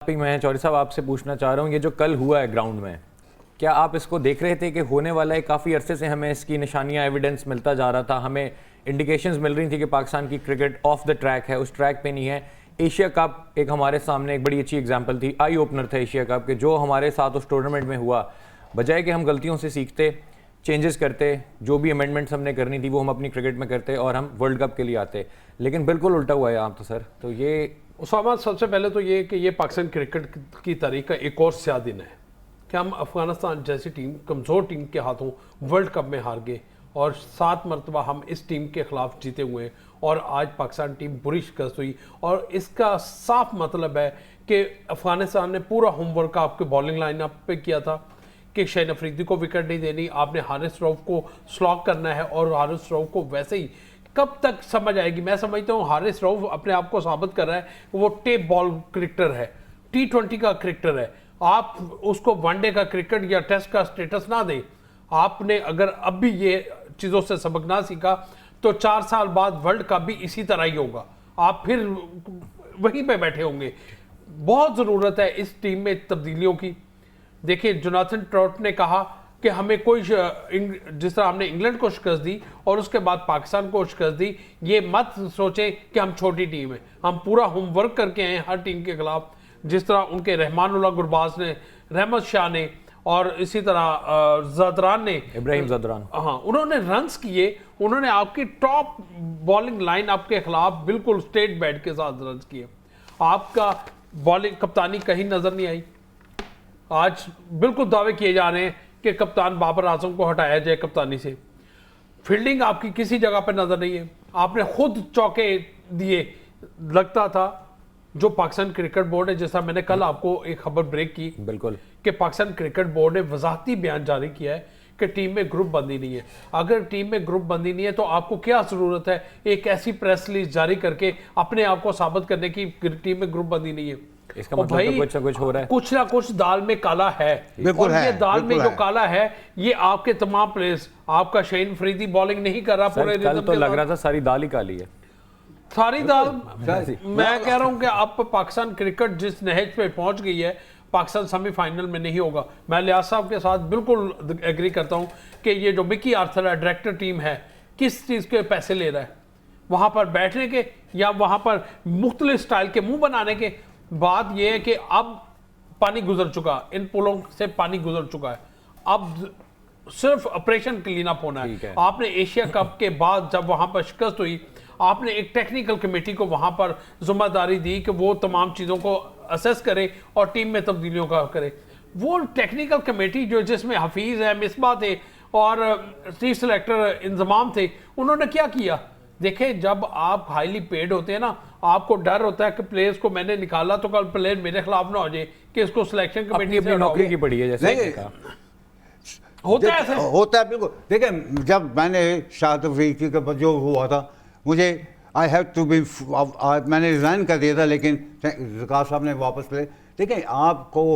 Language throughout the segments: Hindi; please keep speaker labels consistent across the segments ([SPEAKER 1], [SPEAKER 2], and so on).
[SPEAKER 1] मैं चौधरी साहब आपसे पूछना चाह रहा हूँ, ये जो कल हुआ है ग्राउंड में, क्या आप इसको देख रहे थे कि होने वाला है? काफ़ी अरसे से हमें इसकी निशानियाँ, एविडेंस मिलता जा रहा था, हमें इंडिकेशंस मिल रही थी कि पाकिस्तान की क्रिकेट ऑफ द ट्रैक है, उस ट्रैक पे नहीं है। एशिया कप एक हमारे सामने एक बड़ी अच्छी एग्जाम्पल थी, आई ओपनर था एशिया कप के, जो हमारे साथ उस टूर्नामेंट में हुआ। बजाय कि हम गलतियों से सीखते, चेंजेस करते, जो भी अमेंडमेंट्स हमने करनी थी वो हम अपनी क्रिकेट में करते और हम वर्ल्ड कप के लिए आते, लेकिन बिल्कुल उल्टा हुआ है यहाँ तो सर। तो ये
[SPEAKER 2] उसामा, सबसे पहले तो ये कि ये पाकिस्तान क्रिकेट की तारीख का एक और स्याह दिन है कि हम अफगानिस्तान जैसी टीम, कमज़ोर टीम के हाथों वर्ल्ड कप में हार गए और 7 मरतबा हम इस टीम के ख़िलाफ़ जीते हुए हैं और आज पाकिस्तान टीम बुरी शिकस्त हुई। और इसका साफ मतलब है कि अफगानिस्तान ने पूरा होमवर्क आपके बॉलिंग लाइनअप पे किया था कि शाहीन अफरीदी को विकेट नहीं देनी, आपने हारिस रऊफ को स्लॉग करना है और हारिस रऊफ को वैसे ही कब तक समझ आएगी। मैं समझता हूँ हारिस रऊफ अपने आप को साबित कर रहा है कि वो टेप बॉल क्रिकेटर है, T20 का क्रिकेटर है। आप उसको वनडे का क्रिकेट या टेस्ट का स्टेटस ना दें। आपने अगर अब भी ये चीज़ों से सबक ना सीखा तो 4 साल बाद वर्ल्ड कप भी इसी तरह ही होगा, आप फिर वहीं पे बैठे होंगे। बहुत ज़रूरत है इस टीम में तब्दीलियों की। देखिए, जोनाथन ट्रॉट ने कहा कि हमें कोई, जिस तरह हमने इंग्लैंड को शिकस्त दी और उसके बाद पाकिस्तान को शिकस्त दी, ये मत सोचें कि हम छोटी टीम है। हम पूरा होमवर्क करके आए हर टीम के खिलाफ। जिस तरह उनके रहमानुल्लाह गुरबाज ने, रहमत शाह ने और इसी तरह जदरान ने,
[SPEAKER 1] इब्राहिम जदरान,
[SPEAKER 2] हाँ, उन्होंने रन्स किए। उन्होंने आपकी टॉप बॉलिंग लाइन आपके खिलाफ बिल्कुल स्टेट बैट के साथ रन्स किए। आपका बॉलिंग कप्तानी कहीं नजर नहीं आई। आज बिल्कुल दावे किए जा रहे हैं कि कप्तान बाबर आजम को हटाया जाए कप्तानी से। फील्डिंग आपकी किसी जगह पर नजर नहीं है। आपने खुद चौके दिए। लगता था जो पाकिस्तान क्रिकेट बोर्ड है, जैसा मैंने कल आपको एक खबर ब्रेक की,
[SPEAKER 1] बिल्कुल,
[SPEAKER 2] कि पाकिस्तान क्रिकेट बोर्ड ने वजाहती बयान जारी किया है कि टीम में ग्रुप बंदी नहीं है। अगर टीम में ग्रुप बंदी नहीं है तो आपको क्या जरूरत है एक ऐसी प्रेस रिलीज जारी करके अपने आप को साबित करने की टीम में ग्रुप बंदी नहीं है?
[SPEAKER 1] इसका मतलब भाई तो कुछ हो रहा है,
[SPEAKER 2] कुछ ना कुछ दाल में काला है।
[SPEAKER 3] बिल्कुल है,
[SPEAKER 2] ये दाल में जो
[SPEAKER 3] है।
[SPEAKER 2] काला है, ये आपके तमाम प्लेयर्स, आपका शाहीन अफरीदी बॉलिंग नहीं कर रहा पूरे
[SPEAKER 1] कल तो लग रहा था सारी दाल ही काली है,
[SPEAKER 2] सारी दाल। मैं कह रहा हूं कि अब पाकिस्तान क्रिकेट जिस नहज पे पहुंच गई है, पाकिस्तान सेमीफाइनल में नहीं होगा। मैं लियाज साहब के साथ बिल्कुल एग्री करता हूं कि ये जो मिकी आर्थर है, डायरेक्टर टीम है, किस चीज़ के पैसे ले रहा है? वहां पर बैठने के या वहां पर मुख्तलिफ स्टाइल के मुंह बनाने के? बात यह है कि अब पानी गुजर चुका, इन पुलों से पानी गुजर चुका है। अब सिर्फ ऑपरेशन क्लीन अप होना है। आपने एशिया कप के बाद जब वहां पर शिकस्त हुई, आपने एक टेक्निकल कमेटी को वहां पर जिम्मेदारी दी कि वो तमाम चीज़ों को असेस करे और टीम में तब्दीलियों का करे। वो टेक्निकल कमेटी जो, जिसमें हफीज़ है, मिसबा थे और चीफ सेलेक्टर इंजमाम थे, उन्होंने क्या किया? देखें, जब आप हाईली पेड होते हैं ना, आपको डर होता है कि प्लेयर्स को मैंने निकाला तो कल प्लेयर मेरे खिलाफ ना हो जाए कि इसको सिलेक्शन कमेटी से
[SPEAKER 1] नौकरी की पड़ी है, जैसे
[SPEAKER 2] होता है ऐसे?
[SPEAKER 3] होता है, बिल्कुल। देखिए, जब मैंने शाहिद अफरीदी का जो हुआ था, मुझे आई हैव टू बी, मैंने रिज़ाइन कर दिया था, लेकिन ज़कार साहब ने वापस ले। देखिए, आपको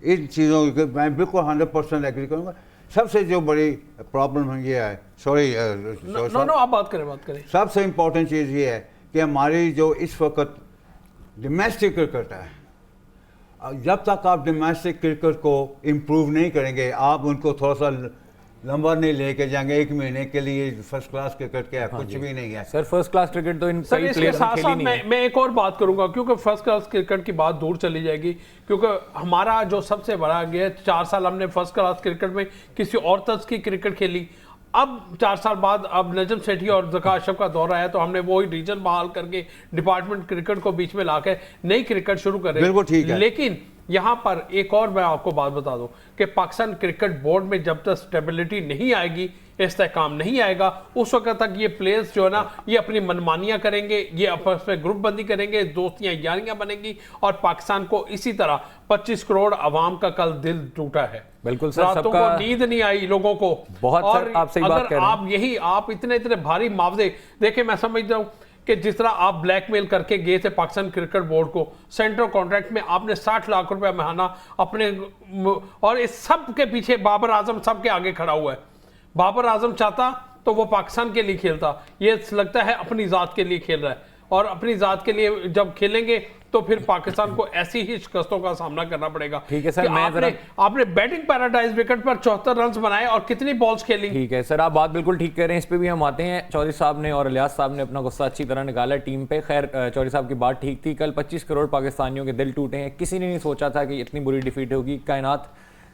[SPEAKER 3] इन चीज़ों की मैं बिल्कुल 100% एग्री करूँगा। सबसे जो बड़ी प्रॉब्लम ये है, सॉरी
[SPEAKER 2] आप बात करें।
[SPEAKER 3] सबसे इम्पोर्टेंट चीज़ ये है कि हमारी जो इस वक्त डोमेस्टिक क्रिकेट है, जब तक आप डोमेस्टिक क्रिकेट को इम्प्रूव नहीं करेंगे, आप उनको थोड़ा सा लंबा नहीं लेके जाएंगे। 1 महीने के लिए फर्स्ट क्लास क्रिकेट क्या है? कुछ भी नहीं है
[SPEAKER 1] सर। फर्स्ट क्लास क्रिकेट तो इन कई प्लेयर्स ने खेली नहीं है।
[SPEAKER 2] मैं एक और बात करूंगा, क्योंकि फर्स्ट क्लास क्रिकेट की बात दूर चली जाएगी, क्योंकि हमारा जो सबसे बड़ा गया 4 साल हमने फर्स्ट क्लास क्रिकेट में किसी और तर्ज की क्रिकेट खेली। अब 4 साल बाद अब नजम सेठी और ज़कार अशरफ का दौर आया तो हमने वही रीजन बहाल करके डिपार्टमेंट क्रिकेट को बीच में लाकर नई क्रिकेट शुरू कर रहे हैं।
[SPEAKER 3] बिल्कुल ठीक है।
[SPEAKER 2] लेकिन यहाँ पर एक और मैं आपको बात बता दूं कि पाकिस्तान क्रिकेट बोर्ड में जब तक स्टेबिलिटी नहीं आएगी, इस्तेहकाम नहीं आएगा, उस वक्त तक ये प्लेयर्स जो है ना, ये अपनी मनमानियां करेंगे, ये आपस में ग्रुप बंदी करेंगे, दोस्तियां यारियां बनेंगी और पाकिस्तान को इसी तरह 25 करोड़ आवाम का कल दिल टूटा है।
[SPEAKER 1] बिल्कुल सर,
[SPEAKER 2] रातों को नींद नहीं आई लोगों को।
[SPEAKER 1] बहुत
[SPEAKER 2] और
[SPEAKER 1] सर, आप सही बात कह रहे हैं।
[SPEAKER 2] आप इतने भारी मुआवजे देखे, मैं समझता हूँ कि जिस तरह आप ब्लैकमेल करके गए थे पाकिस्तान क्रिकेट बोर्ड को, सेंट्रल कॉन्ट्रैक्ट में आपने 60 लाख रुपए महीना अपने, और इस सब के पीछे बाबर आजम सबके आगे खड़ा हुआ है। बाबर आजम चाहता तो वो पाकिस्तान के लिए खेलता, ये लगता है अपनी ज़ात के लिए खेल रहा है। और अपनी ज़ात के लिए जब खेलेंगे तो फिर पाकिस्तान को ऐसी ही शिकस्तों का सामना करना पड़ेगा।
[SPEAKER 1] ठीक है सर,
[SPEAKER 2] कि
[SPEAKER 1] मैं
[SPEAKER 2] आपने बैटिंग पैराडाइज विकेट पर 74 रन बनाए और कितनी बॉल्स खेली।
[SPEAKER 1] ठीक है सर, आप बात बिल्कुल ठीक कह रहे हैं, इस पे भी हम आते हैं। चौधरी साहब ने और इलियास साहब ने अपना गुस्सा अच्छी तरह निकाला टीम पे। खैर चौधरी साहब की बात ठीक थी, कल 25 करोड़ पाकिस्तानियों के दिल टूटे हैं, किसी ने नहीं सोचा था कि इतनी बुरी डिफीट होगी। कायनात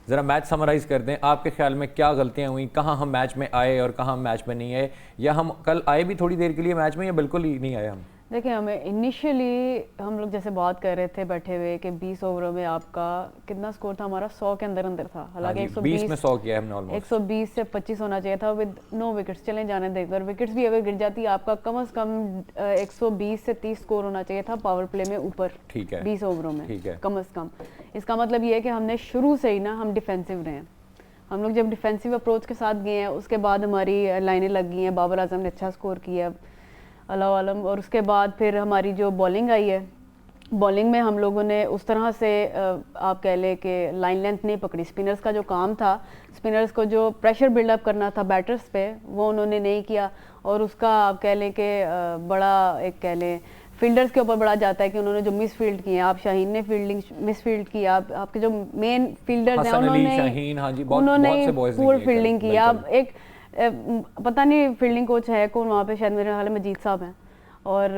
[SPEAKER 1] ज़रा मैच समराइज़ कर दें, आपके ख्याल में क्या गलतियां हुई, कहाँ हम मैच में आए और कहाँ हम मैच में नहीं आए, या हम कल आए भी थोड़ी देर के लिए मैच में या बिल्कुल ही नहीं आए हम?
[SPEAKER 4] देखिए, हमें इनिशियली हम लोग जैसे बात कर रहे थे बैठे हुए कि 20 ओवरों में आपका कितना स्कोर था हमारा, 100 के अंदर अंदर था। हालांकि
[SPEAKER 1] 20 में 100 किया है हमने ऑलमोस्ट।
[SPEAKER 4] 120 से 25 होना चाहिए था विद नो विकेट्स। चलें जाने दें, और विकेट्स भी अगर गिर जाती आपका कम से कम 120 से 30 स्कोर होना चाहिए था पावर प्ले में ऊपर।
[SPEAKER 1] ठीक है,
[SPEAKER 4] 20 ओवरों में
[SPEAKER 1] ठीक है,
[SPEAKER 4] कम से कम। इसका मतलब ये है कि हमने शुरू से ही ना हम डिफेंसिव रहे हैं। हम लोग जब डिफेंसिव अप्रोच के साथ गए हैं, उसके बाद हमारी लाइनें लग गई हैं, बाबर आजम ने अच्छा स्कोर किया, अल्लाह आलम। और उसके बाद फिर हमारी जो बॉलिंग आई है, बॉलिंग में हम लोगों ने उस तरह से आप कह लें कि लाइन लेंथ नहीं पकड़ी। स्पिनर्स का जो काम था, स्पिनर्स को जो प्रेशर बिल्डअप करना था बैटर्स पे, वो उन्होंने नहीं किया। और उसका आप कह लें कि बड़ा एक कह लें फील्डर्स के ऊपर बड़ा जाता है कि उन्होंने जो मिस फील्ड किए, आप शाहीन ने फील्डिंग मिस फील्ड किया, आपके जो मेन फील्डर्स हैं उन्होंने पूर फील्डिंग की। आप एक पता नहीं फील्डिंग कोच है कौन वहाँ पे, शायद मेरे ख्याल में मजीद साहब हैं, और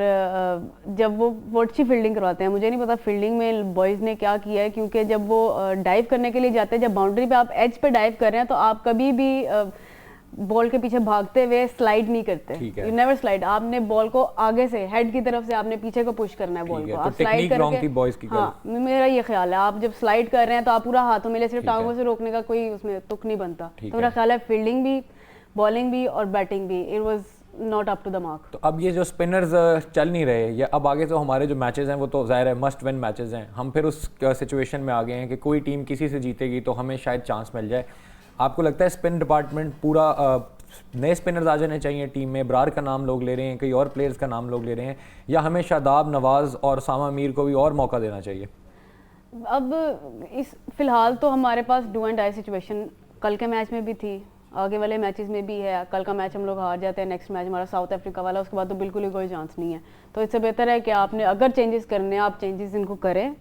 [SPEAKER 4] जब वो अच्छी फील्डिंग करवाते हैं, मुझे नहीं पता फील्डिंग में बॉयज़ ने क्या किया है, क्योंकि जब वो डाइव करने के लिए जाते हैं, जब बाउंड्री पे आप एज पे डाइव कर रहे हैं, तो आप कभी भी बॉल के पीछे भागते हुए स्लाइड नहीं करते। You never slide. आपने बॉल को आगे से हेड की तरफ से आपने पीछे को पुश करना है बॉल को। आप स्लाइड करके, हाँ मेरा ये ख्याल है, आप जब स्लाइड कर रहे हैं तो आप पूरा हाथों में ले, सिर्फ टांगों से रोकने का कोई उसमें तुक नहीं बनता। तो मेरा ख्याल है फील्डिंग भी, बॉलिंग भी और बैटिंग भी, it was not up to the mark.
[SPEAKER 1] तो अब ये जो स्पिनर्स चल नहीं रहे, या अब आगे जो हमारे जो मैचेस हैं वो तो ज़ाहिर है मस्ट विन मैचेस हैं, हम फिर उस सिचुएशन में आ गए हैं कि कोई टीम किसी से जीतेगी तो हमें शायद चांस मिल जाए। आपको लगता है स्पिन डिपार्टमेंट पूरा नए स्पिनर्स आ जाने चाहिए टीम में? ब्रार का नाम लोग ले रहे हैं, कई और प्लेयर्स का नाम लोग ले रहे हैं, या हमें शादाब, नवाज़ और सामा मीर को भी और मौका देना चाहिए?
[SPEAKER 4] अब इस फिलहाल तो हमारे पास डू एंड डाई सिचुएशन कल के मैच में भी थी, आगे वाले मैचेस में भी है। कल का मैच हम लोग हार जाते हैं, नेक्स्ट मैच हमारा साउथ अफ्रीका वाला, उसके बाद तो बिल्कुल ही कोई चांस नहीं है। तो इससे बेहतर है कि आपने अगर चेंजेस करने हैं, आप चेंजेस इनको करें।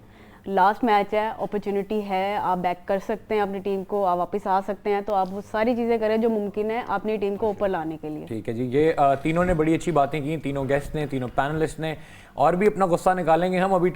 [SPEAKER 4] लास्ट मैच है, अपॉर्चुनिटी है, आप बैक कर सकते हैं अपनी टीम को, आप वापस आ सकते हैं, तो आप वो सारी चीज़ें करें जो मुमकिन है अपनी टीम को ऊपर लाने के लिए।
[SPEAKER 1] ठीक है जी, ये तीनों ने बड़ी अच्छी बातें की, तीनों गेस्ट ने, तीनों पैनलिस्ट ने, और भी अपना गुस्सा निकालेंगे हम अभी।